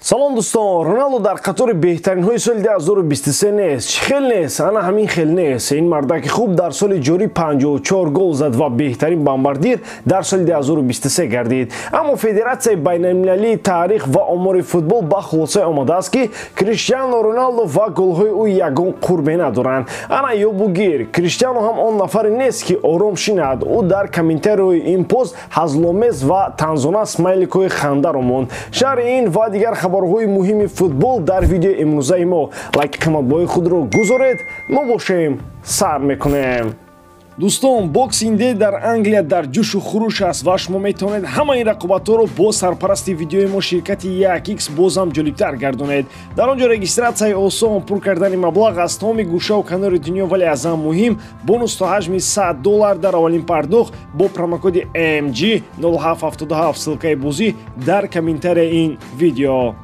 салом дӯстон, Роналдо дар қатори беҳтаринҳои соли 2023 нест. Чӣ хел нест? Ана ҳамин хел нест. Ин мардаки хуб дар соли ҷорӣ 54 гол зад ва беҳтарин бомбардир дар соли 2023 гардид. Аммо Федератсияи байналмилалии таърих ва омори футбол ба хулосае омадааст ки Криштиану Роналдо ва голҳои ӯ ягон қурбе надоранд. Ана ёбугир, Криштиану ҳам он нафаре нест ки ором шинад. Ӯ дар комментарияҳои ин пост ҳазломез ва танзона смайликҳои хандаро монд. Шарҳи ин ва дигар хабарҳои муҳими футбол дар видеои имрӯзаи мо. Лайки қиматбои худро гузоред, мо бошем сар мекунем. Дӯстон, Boxing Day дар Англия дар ҷӯшу хуруш аст ва шумо метавонед ҳамаи рақобатҳоро бо сарпарасти видеои мо ширкати 1x бозам ҷолибтар гардонед. Дар он ҷо регистратсияи осон, пур кардани маблағ аз тамоми гӯшаву канори дунё, вале аз ҳам муҳим, бонус то ҳаҷми $100 дар аввалин пардохт бо промокоди AMG 0777 ссилкаи бозӣ дар комментарияи ин видео.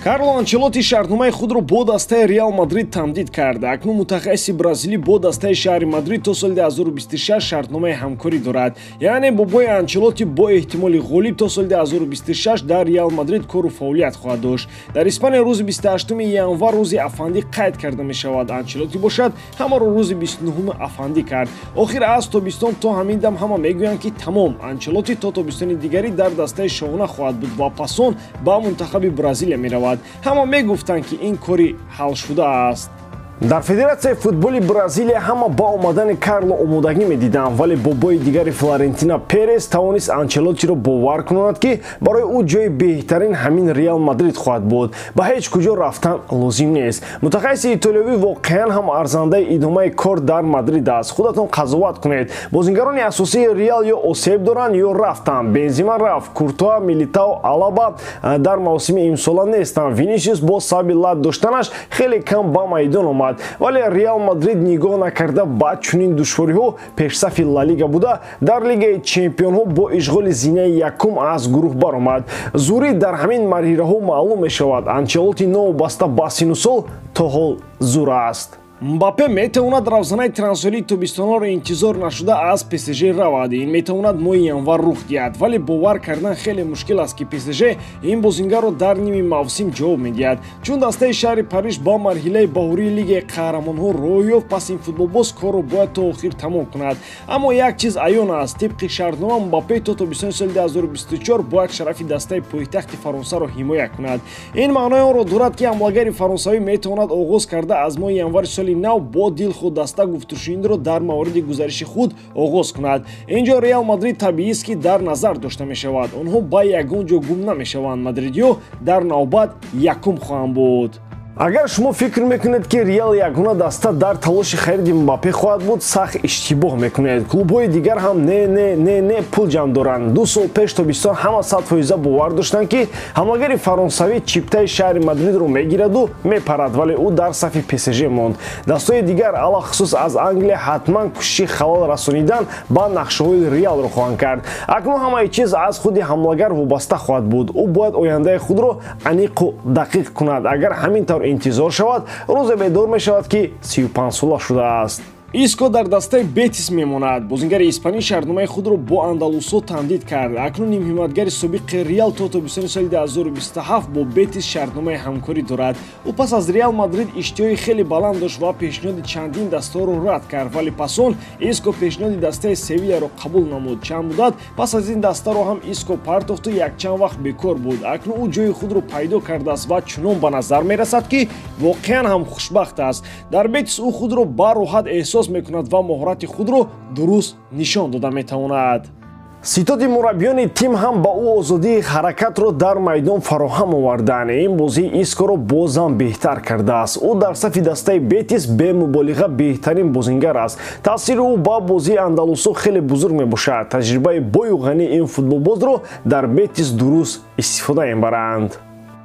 Карло Анчелоти шартномаи худро бо дастаи Реал Мадрид тамдид кард. Акнун мутахассиси бразилӣ бо дастаи шаҳри Мадрид то соли 2026 шартномаи ҳамкорӣ дорад. Яъне бобои Анчелоти бо эҳтимоли ғолиб то соли 2026 дар Реал Мадрид кору фаъолият хоҳад дошт. Дар Испания рӯзи 28 январ рӯзи афандӣ қайд карда мешавад. Анчелоти бошад ҳамаро рӯзи 29 афандӣ кард. Охир аз тобистон то ҳамин дам ҳама мегӯянд ки тамом. Анчелоти то тобистони дигари дар дастаи шоҳона хоҳад буд ва пасон ба мунтахаби Бразилия меравад. ҳама мегуфтанд ки ин кори ҳал шудааст. Дар Федератсияи футболи Бразилия ҳама ба омадани Карло омодагӣ медиданд, вале бобои дигари Флорентина Перес тавонист Анчелотиро бовар кунонад ки барои ӯ ҷои беҳтарин ҳамин Реал Мадрид хоҳад буд. Ба ҳеҷ куҷо рафтан лозим нест. Мутахассиси итолиёвӣ воқеан ҳам арзандаи идомаи кор дар Мадрид аст. Худатон қазоват кунед. Бозингарони асосии Реал ё осеб доранд ё рафтанд. Бензима рафт, Куртуа, Милитао, Алаба дар мавсими имсола нестанд. Винисиус бо сабаби лат доштанаш хеле кам ба майдон омад. Вале Реал Мадрид нигоҳ накарда ба чунин душвориҳо пешсафи Ла Лига буда дар Лигаи Чемпионҳо бо ишғоли зинаи якум аз гурӯҳ баромад. Зурӣ дар ҳамин марҳилаҳо маълум мешавад. Анчелоти новобаста ба сину сол то ҳол зур аст. Мбаппе метавонад равзанаи трансферии тобистонаро интизор нашуда аз ПСЖ равад. Ин метавонад моҳи январ рух диҳад, вале бовар кардан хеле мушкил аст ки ПСЖ ин бозингарро дар ними мавсим ҷавоб медиҳад. Чун дастаи шаҳри Париж ба марҳилаи баҳории Лигаи Қаҳрамонҳо роҳ ёфт, пас ин футболбоз корро бояд то охир тамом кунад. Аммо як чиз аён аст, тибқи шартнома Мбаппе то тобистони соли 2024 бояд шарафи дастаи пойтахти Фаронсаро ҳимоя кунад. Ин маънои онро дорад ки ҳамлагари фаронсавӣ метавонад оғоз карда аз моҳи январи соли нав бо дилхуд даста гуфтушуниро дар мавриди гузариши худ оғоз кунад. Инҷо Реал Мадрид табиист ки дар назар дошта мешавад. Онҳо ба ягон ҷо гум намешаванд. Мадридиё дар навбат якум хоҳанд буд. Агар шумо фикр мекунед ки Реал ягона даста дар талоши хариди Мбаппе хоҳад буд, сахт иштибоҳ мекунед. Клубҳои дигар ҳам не пул ҷамъ доранд. 2 сол пеш тобистон ҳама 100% бовар доштанд ки ҳамлагари фаронсавӣ чиптаи шаҳри Мадридро мегираду мепарад, вале ӯ дар сафи ПСЖ монд. Дастаҳои дигар алахусус аз Англия ҳатман кӯшиши халал расонидан ба нақшаҳои Реалро хоҳанд кард. Акнун ҳамаи чиз аз худи ҳамлагар вобаста хоҳад буд. Ӯ бояд ояндаи худро аниқу дақиқ кунад. Агар ҳамин тавр интизор шавад, рӯзе бедор мешавад ки 35 сола шудааст. Иско дар дастаи Бетис мемонад. Бозингари испанӣ шартномаи худро бо Андалусо тамдид кард. Акнун нимҳиматгари собиқи Реал то тобистони соли 2027 бо Бетис шартномаи ҳамкорӣ дорад. Ӯ пас аз Реал Мадрид иштиҳои хеле баланд дошт ва пешниҳоди чандин дастаҳоро рад кард, вале пасон Иско пешниҳоди дастаи Севияро қабул намуд. Чанд муддат пас аз ин дастаро ҳам Иско партохту якчанд вақт бекор буд. Акнун ӯ ҷои худро пайдо кардааст ва чунон ба назар мерасад ки воқеан ҳам хушбахт аст. Дар Бетис ӯ худро ба роҳат эҳсос мекунад ва моҳорати худро дуруст нишон дода метавонад. Ситоди мураббиёни тим ҳам ба ӯ озодии ҳаракатро дар майдон фароҳам оварданд. Ин бозии Искоро бозам беҳтар кардааст. Ӯ дар сафи дастаи Бетис бемуболиға беҳтарин бозингар аст. Таъсири ӯ ба бозии Андалусо хеле бузург мебошад. Таҷрибаи бою ғании ин футболбозро дар Бетис дуруст истифода мебаранд.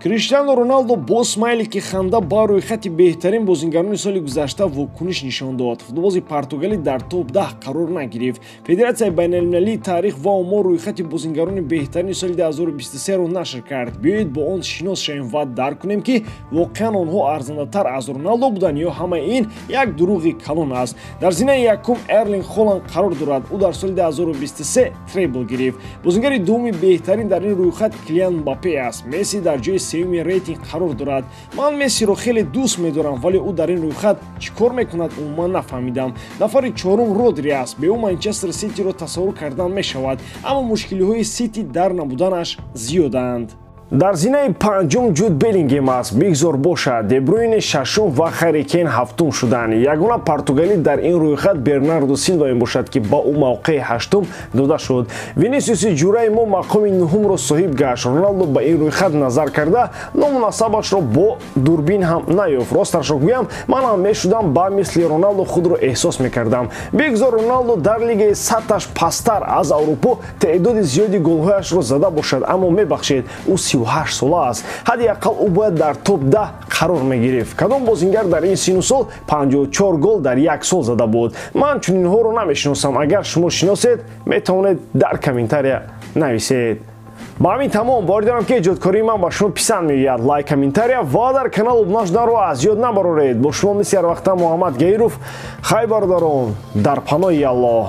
Криштиану Роналдо бо смайли ки ханда ба рӯйхати беҳтарин бозингарони соли гузашта вокуниш нишон дод. Футболбози португалӣ дар топ 10 қарор нагирифт. Федератсияи байналмилалии таърих ва омор рӯйхати бозингарони беҳтарини соли 2023-ро нашр кард. Биёед бо он шинос шавем ва дарк кунем ки воқеан онҳо арзандатар аз Роналдо буданд ё ҳамаи ин як дурӯғи калон аст. Дар зинаи якум Эрлинг Холланд қарор дорад. Ӯ дар соли 2023 требл гирифт. Бозингари дуввуми беҳтарин дар ин рӯйхат Килиан Мбаппе аст. Месси дар ҷои сеюми рейтинг қарор дорад. Ман Мессиро хеле дӯст медорам, вале ӯ дар ин рӯйхат чӣ кор мекунад умуман нафаҳмидам. Нафари чорум Родри аст. Бе ӯ Манчестер Ситиро тасаввур кардан мешавад, аммо мушкилиҳои Сити дар набуданаш зиёданд. Дар зинаи панҷум Ҷуд Беллингем аст. Бигзор бошад. Де Брюйне шашум ва Харри Кейн ҳафтум шуданд. Ягона португалӣ дар ин рӯйхат Бернардо Силва мебошад ки ба ӯ мавқеи ҳаштум дода шуд. Винисиуси ҷураи мо мақоми нуҳумро соҳиб гашт. Роналдо ба ин рӯйхат назар карда ному насабашро бо дурбин ҳам наёфт. Росташро гӯям, ман ҳам мешудам ба мисли Роналдо худро эҳсос мекардам. Бигзор Роналдо дар лигаи сатҳаш пасттар аз Аврупо теъдоди зиёди голҳояшро зада бошад, аммо мебахшед, ӯ 38 сола аст. ҳадди ақал ӯ бояд дар топ 10 қарор мегирифт. Кадом бозингар дар ин сину сол 54 гол дар як сол зада буд? Ман чунинҳоро намешиносам. Агар шумо шиносед, метавонед дар комментария нависед. ба ҳамин тамом бори дорам ки эҷодкории ман ба шумо писанд меояд. Лайк, комментария ва дар канал обуна шуданро аз ёд набароред. Бо шумо мисли ҳар вақта Муҳаммад Гейров. Хай бародарон, дар паноҳи Аллоҳ.